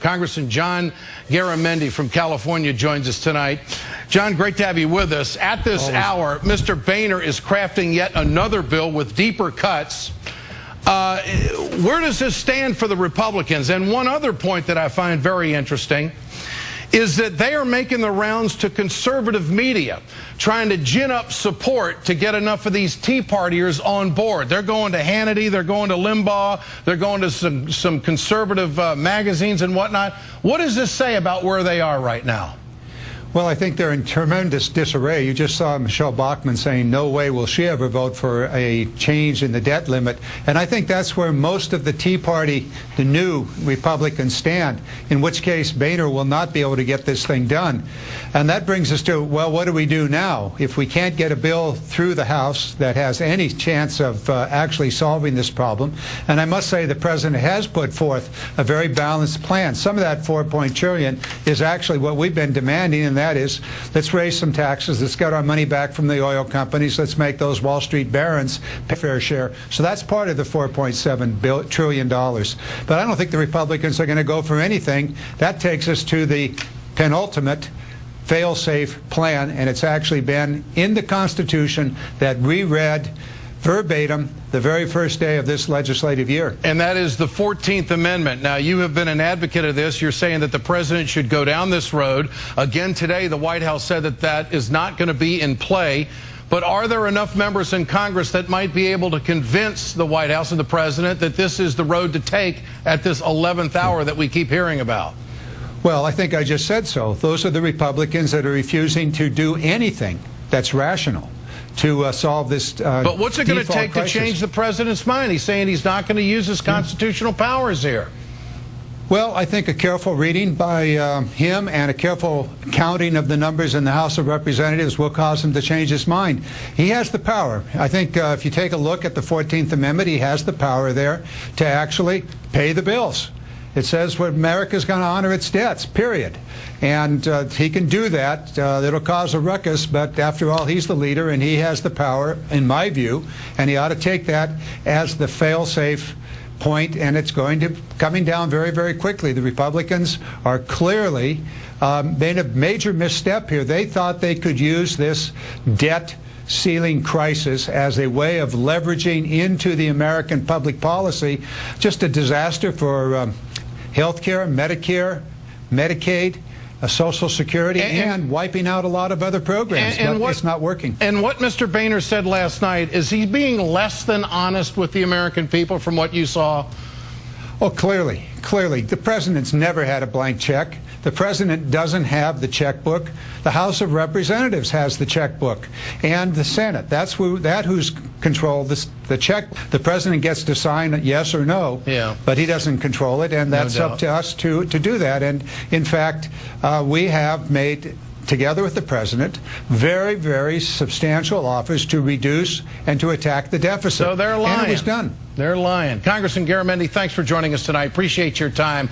Congressman John Garamendi from California joins us tonight. John, great to have you with us. At this hour, Mr. Boehner is crafting yet another bill with deeper cuts. Where does this stand for the Republicans? And one other point that I find very interesting is that they are making the rounds to conservative media, trying to gin up support to get enough of these Tea Partiers on board. They're going to Hannity, they're going to Limbaugh, they're going to some conservative magazines and whatnot. What does this say about where they are right now? Well, I think they're in tremendous disarray. You just saw Michelle Bachmann saying no way will she ever vote for a change in the debt limit. And I think that's where most of the Tea Party, the new Republicans, stand, in which case Boehner will not be able to get this thing done. And that brings us to, well, what do we do now? If we can't get a bill through the House that has any chance of actually solving this problem, and I must say the President has put forth a very balanced plan. Some of that $4 trillion is actually what we've been demanding, and that is, let's raise some taxes, let's get our money back from the oil companies, let's make those Wall Street barons pay fair share. So that's part of the $4.7 trillion. But I don't think the Republicans are going to go for anything. That takes us to the penultimate fail-safe plan, and it's actually been in the Constitution that we read verbatim the very first day of this legislative year. And that is the 14th Amendment. Now, you have been an advocate of this. You're saying that the president should go down this road. Again, today, the White House said that that is not going to be in play. But are there enough members in Congress that might be able to convince the White House and the president that this is the road to take at this 11th hour that we keep hearing about? Well, I think I just said so. Those are the Republicans that are refusing to do anything that's rational to solve this But what's it going to take crisis. to change the president's mind? He's saying he's not going to use his constitutional powers here. Well, I think a careful reading by him and a careful counting of the numbers in the House of Representatives will cause him to change his mind. He has the power. I think if you take a look at the 14th Amendment, he has the power there to actually pay the bills. It says what America's going to honor its debts, period. And he can do that. It'll cause a ruckus, but after all, he's the leader and he has the power, in my view, and he ought to take that as the fail-safe point, and it's going to coming down very, very quickly. The Republicans are clearly made a major misstep here. They thought they could use this debt ceiling crisis as a way of leveraging into the American public policy. Just a disaster for health care, Medicare, Medicaid, Social Security, and wiping out a lot of other programs, but it's not working. And what Mr. Boehner said last night, is he being less than honest with the American people from what you saw? Oh, clearly. The president's never had a blank check. The president doesn't have the checkbook. The House of Representatives has the checkbook, and the Senate. That's who's controlled the check. The president gets to sign yes or no, but he doesn't control it, and that's up to us to do that. And in fact, we have made, together with the president, very, very substantial offers to reduce and to attack the deficit. So they're lying. And it was done. They're lying. Congressman Garamendi, thanks for joining us tonight. Appreciate your time.